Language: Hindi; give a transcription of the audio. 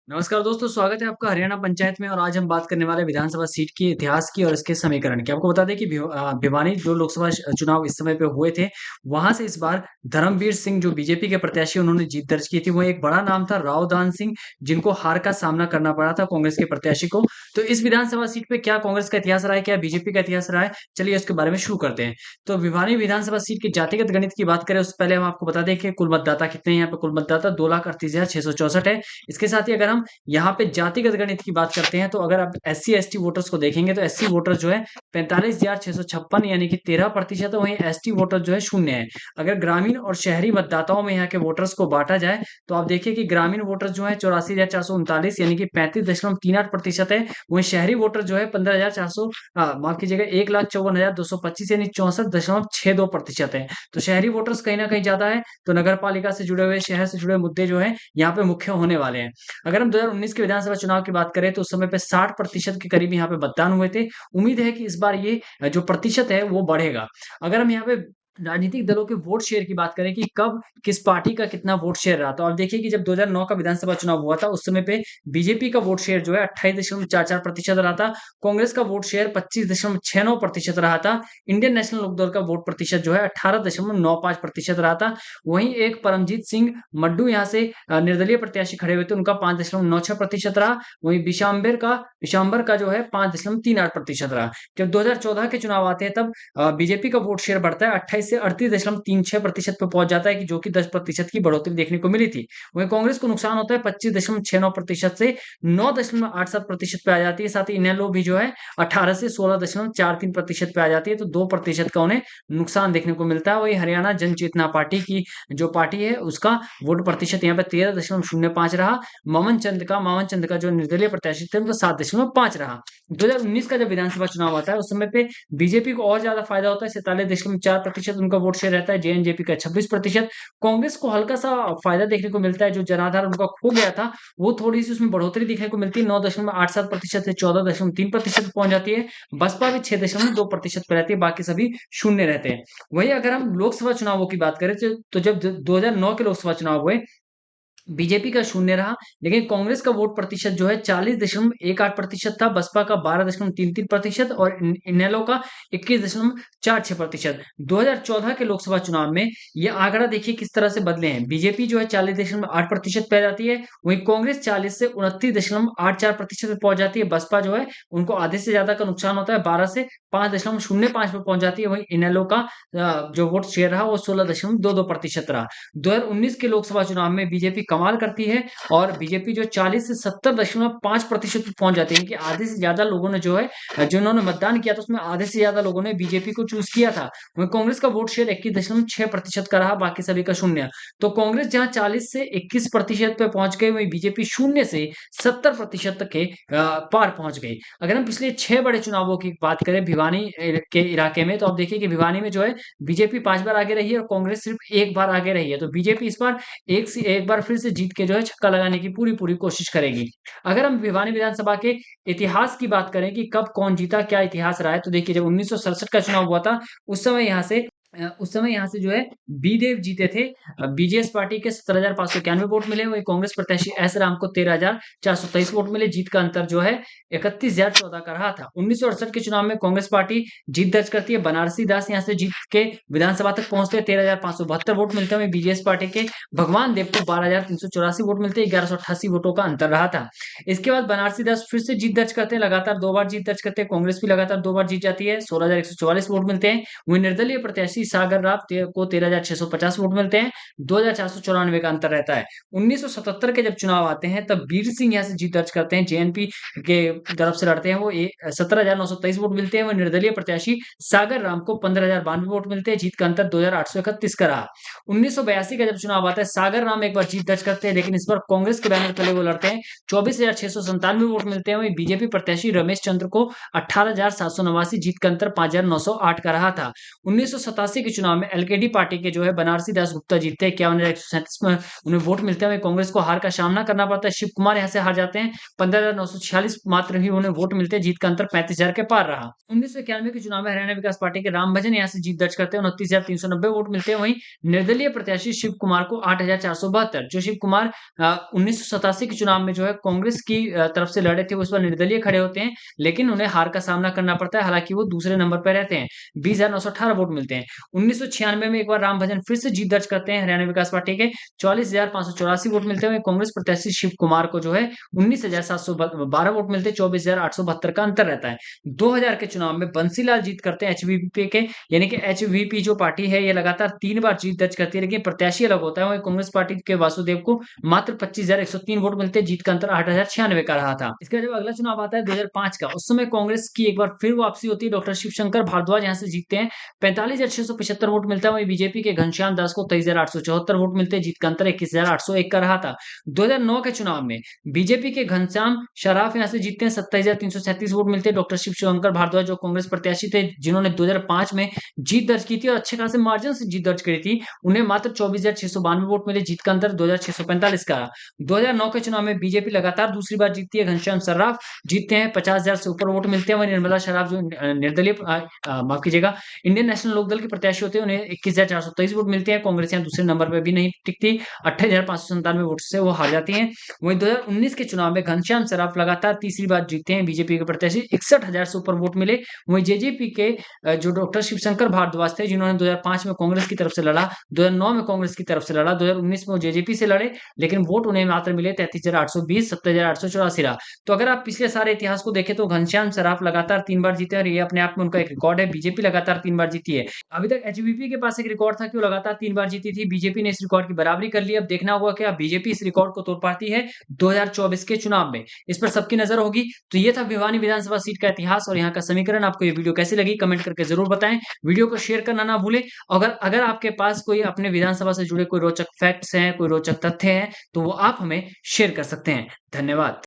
नमस्कार दोस्तों, स्वागत है आपका हरियाणा पंचायत में। और आज हम बात करने वाले हैं विधानसभा सीट की इतिहास की और इसके समीकरण की। आपको बता दें कि भिवानी जो लोकसभा चुनाव इस समय पे हुए थे, वहां से इस बार धर्मवीर सिंह जो बीजेपी के प्रत्याशी उन्होंने जीत दर्ज की थी। वो एक बड़ा नाम था रावदान सिंह, जिनको हार का सामना करना पड़ा था कांग्रेस के प्रत्याशी को। तो इस विधानसभा सीट पे क्या कांग्रेस का इतिहास रहा है, क्या बीजेपी का इतिहास रहा है, चलिए उसके बारे में शुरू करते हैं। तो भिवानी विधानसभा सीट की जातिगत गणित की बात करें उससे पहले हम आपको बता दें कि कुल मतदाता कितने हैं। यहाँ पे कुल मतदाता 2,38,664 है। इसके साथ ही अगर हम यहाँ पे जातिगत गणित की बात करते हैं, तो अगर आप एससी एसटी वोटर्स को देखेंगे तो एससी वोटर जो है 45,656 यानी कि 13% है। वहीं एसटी वोटर जो है 0 है। अगर ग्रामीण और शहरी मतदाताओं में यहाँ के वोटर्स को बांटा जाए तो आप देखिए कि ग्रामीण वोटर जो है 84,439 यानी कि 35.38% है। वहीं शहरी वोटर जो है 15,400 माफ कीजिएगा 1,54,225 यानी 64.62% है। तो शहरी वोटर्स कहीं ना कहीं ज्यादा है। तो नगर पालिका से जुड़े हुए, शहर से जुड़े मुद्दे जो है यहाँ पे मुख्य होने वाले हैं। अगर हम 2019 के विधानसभा चुनाव की बात करें तो उस समय पे 60% के करीब यहाँ पे मतदान हुए थे। उम्मीद है कि इस बार ये जो प्रतिशत है वो बढ़ेगा। अगर हम यहाँ पे राजनीतिक दलों के वोट शेयर की बात करें कि कब किस पार्टी का कितना वोट शेयर रहा, तो आप देखिए कि जब 2009 का विधानसभा चुनाव हुआ था उस समय पे बीजेपी का वोट शेयर जो है 28.44% रहा था। कांग्रेस का वोट शेयर 25.69% रहा था। इंडियन नेशनल लोकदल का वोट प्रतिशत जो है 18.95% रहा था। वहीं एक परमजीत सिंह मड्डू यहाँ से निर्दलीय प्रत्याशी खड़े हुए थे, उनका 5.96% रहा। वहीं विशांबर का जो है 5.38% रहा। जब 2014 के चुनाव आते हैं तब बीजेपी का वोट शेयर बढ़ता है 28 से 38.36% पे पहुंच जाता है, कि जो कि 10% की बढ़ोतरी देखने को मिली थी। वहीं कांग्रेस को नुकसान होता है 25.69% से 9.87% पे आ जाती है। साथ ही इनेलो भी जो है 18 से 16.43% पे आ जाती है। तो 2% का उन्हें नुकसान देखने को मिलता है। वही हरियाणा जन चेतना पार्टी की जो पार्टी है उसका वोट प्रतिशत यहाँ पे 13.05 रहा। मामन चंद का जो निर्दलीय प्रत्याशी थे उनका 7.5 रहा। 2019 का जब विधानसभा चुनाव आता है उस समय पे बीजेपी को और ज्यादा फायदा होता है, 47.4% उनका वोट शेयर रहता है, जेएनजेपी का 26%। कांग्रेस को हल्का सा फायदा देखने को मिलता है, जो जनाधार उनका खो गया था वो थोड़ी सी उसमें बढ़ोतरी देखने को मिलती है, 9.87% से 14.3% पहुंच जाती है। बसपा भी 6.2% पे रहती है, बाकी सभी शून्य रहते हैं। वही अगर हम लोकसभा चुनावों की बात करें तो जब 2009 के लोकसभा चुनाव हुए, बीजेपी का शून्य रहा, लेकिन कांग्रेस का वोट प्रतिशत जो है 40.18% था, बसपा का 12.33% और इनेलो का 21.46%। 2014 के लोकसभा चुनाव में ये आंकड़ा देखिए किस तरह से बदले हैं। बीजेपी जो है 40.8% पे जाती है, वहीं कांग्रेस 40 से 29.84% पे पहुंच जाती है। बसपा जो है उनको आधे से ज्यादा का नुकसान होता है, 12 से 5.05 पे पहुंच जाती है। वहीं इनेलो का जो वोट शेयर रहा वो 16.22% रहा। 2019 के लोकसभा चुनाव में बीजेपी कमाल करती है और बीजेपी जो 40 से 70.5% पे पहुंच जाती है, कि आधे से ज्यादा लोगों ने जो है जिन्होंने मतदान किया था उसमें आधे से ज्यादा लोगों ने बीजेपी को चूज किया था। वहीं कांग्रेस का वोट शेयर 21.6% का रहा, बाकी सभी का शून्य। तो कांग्रेस जहां 40 से 21% पे पहुंच गई, वहीं बीजेपी शून्य से 70% तक के पार पहुंच गई। अगर हम पिछले 6 बड़े चुनावों की बात करें भिवानी के इलाके में, तो आप देखिए कि भिवानी में जो है बीजेपी 5 बार आगे रही है और कांग्रेस सिर्फ 1 बार आगे रही है। तो बीजेपी इस बार एक बार फिर से जीत के जो है छक्का लगाने की पूरी पूरी कोशिश करेगी। अगर हम भिवानी विधानसभा के इतिहास की बात करें कि कब कौन जीता, क्या इतिहास रहा है, तो देखिए जब 1967 का चुनाव हुआ था उस समय यहाँ से जो है बी देव जीते थे। बीजेएस पार्टी के 17,591 वोट मिले। वही कांग्रेस प्रत्याशी एस राम को 13,423 वोट मिले। जीत का अंतर जो है 31,014 का रहा था। 1968 के चुनाव में कांग्रेस पार्टी जीत दर्ज करती है। बनारसी दास यहाँ से जीत के विधानसभा तक पहुंचते हैं, 13,572 वोट मिलते हैं। बीजेएस पार्टी के भगवान देव को 12,384 वोट मिलते हैं, 1188 वोटों का अंतर रहा था। इसके बाद बनारसी दास फिर से जीत दर्ज करते हैं, लगातार 2 बार जीत दर्ज करते हैं। कांग्रेस भी लगातार 2 बार जीत जाती है, 16,144 वोट मिलते हैं। वहीं निर्दलीय प्रत्याशी सागर राव को 13,650 वोट मिलते हैं, 2,494 का अंतर रहता है। 1977 के जब चुनाव आते हैं तब वीर सिंह यहाँ से जीत दर्ज करते हैं, जेएनपी के तरफ से लड़ते हैं, वो 17,923 वोट मिलते हैं। वहीं निर्दलीय प्रत्याशी सागर राम को 15,092 वोट मिलते हैं, जीत का अंतर 2,831 का रहा। 1982 का जब चुनाव आता है, सागर राम एक बार जीत दर्ज करते हैं, लेकिन इस बार कांग्रेस के बैनर तले वो लड़ते हैं, 24,697 वोट मिलते हैं। वहीं बीजेपी प्रत्याशी रमेश चंद्र को 18,789, जीत का अंतर 5,908 का रहा था। 1987 के चुनाव में एलकेडी पार्टी के जो है बनारसी दास गुप्ता जीतते हैं। 51,137 में उन्हें वोट मिलते हैं। वहीं कांग्रेस को हार का सामना करना पड़ता है। शिव कुमार यहाँ से हार जाते हैं। 15,946 मात्र ही उन्हें वोट मिलते हैं। जीत का अंतर 35,000 के पार रहा। 1991 के चुनाव में हरियाणा विकास पार्टी के रामभजन यहाँ से जीत दर्ज करते हैं। 29,390 वोट मिलते हैं। वहीं निर्दलीय प्रत्याशी शिव कुमार को 8,472, जो शिव कुमार 1987 के चुनाव में जो है कांग्रेस की तरफ से लड़े थे, उस पर निर्दलीय खड़े होते हैं, लेकिन उन्हें हार का सामना करना पड़ता है। हालांकि वो दूसरे नंबर पर रहते हैं। 20,918 वोट मिलते हैं। 1996 में एक बार रामभजन फिर से जीत दर्ज करते हैं। हरियाणा विकास पार्टी के 44,584 वोट मिलते हैं। कांग्रेस प्रत्याशी शिव कुमार को जो है 19,712 वोट मिलते हैं। 24,872 का अंतर रहता है। 2000 के चुनाव में बंसीलाल जीत करते हैं एचवीपी के, यानी कि एचवीपी जो पार्टी है ये लगातार 3 बार जीत दर्ज करती है, लेकिन प्रत्याशी अलग होता है। वहीं कांग्रेस पार्टी के वासुदेव को मात्र 25,103 वोट मिलते हैं। जीत का अंतर 8,096 का रहा था। इसके बाद जब अगला चुनाव आता है 2005 का, उस समय कांग्रेस की एक बार फिर वापसी होती है। डॉक्टर शिवशंकर भारद्वाज यहाँ से जीतते हैं। 45,675 वोट मिलता है। वहीं बीजेपी के घनश्याम दास को 23,874 वोट मिलते हैं। जीत का अंतर 21,801 का रहा था। 2009 के चुनाव में बीजेपी के घनश्याम शराफ यहाँ से जीतते हैं। 27,337 वोट मिलते हैं। डॉक्टर शिवशंकर भारद्वाज जो कांग्रेस प्रत्याशी थे, जिन्होंने 2005 में जीत दर्ज की थी और अच्छे खासे मार्जिन से जीत दर्ज करी थी, उन्हें मात्र 24,692 वोट मिले। जीत का अंतर 2,645 का। 2009 के चुनाव में बीजेपी लगातार दूसरी बार जीतती है। घनश्याम सर्राफ जीतते हैं। 50,000 से ऊपर वोट मिलते हैं। वहीं निर्मला शराफ जो निर्दलीय माफ कीजिएगा इंडियन नेशनल लोकदल के प्रत्याशी होते हैं, उन्हें 21,423 वोट मिलते हैं। कांग्रेस यहाँ दूसरे नंबर पर भी नहीं टिकती। 28,597 वोट से वो हार जाती है। वहीं 2019 के चुनाव में घनश्याम सर्राफ लगातार तीसरी बार जीतते हैं। बीजेपी के प्रत्याशी 61,000 से ऊपर वोट मिले। वहीं जेजेपी के जो डॉक्टर शिवशंकर भारद्वाज थे, जिन्होंने 2005 में कांग्रेस की तरफ से लड़ा, 2009 में कांग्रेस की तरफ से लड़ा, 2019 में वो जेजेपी से लड़े, लेकिन वोट उन्हें मात्र मिले 33,820, 70,884 रहा। तो अगर आप पिछले सारे इतिहास को देखें तो घनश्याम सर्राफ लगातार 3 बार जीते और ये अपने आप में उनका एक रिकॉर्ड है। बीजेपी लगातार 3 बार जीती है। अभी तक एचवीपी के पास एक रिकॉर्ड था कि वो लगातार 3 बार जीती थी। बीजेपी ने इस रिकॉर्ड की बराबरी कर ली। अब देखना होगा कि बीजेपी इस रिकॉर्ड को तोड़ पाती है 2024 के चुनाव में। इस पर सबकी नजर होगी। तो ये था भिवानी विधानसभा सीट का इतिहास और यहाँ का समीकरण। आपको ये वीडियो कैसी लगी कमेंट करके जरूर बताएं। वीडियो को शेयर करना ना भूलें। अगर आपके पास कोई अपने विधानसभा से जुड़े कोई रोचक फैक्ट्स हैं, कोई रोचक तथ्य हैं, तो वो आप हमें शेयर कर सकते हैं। धन्यवाद।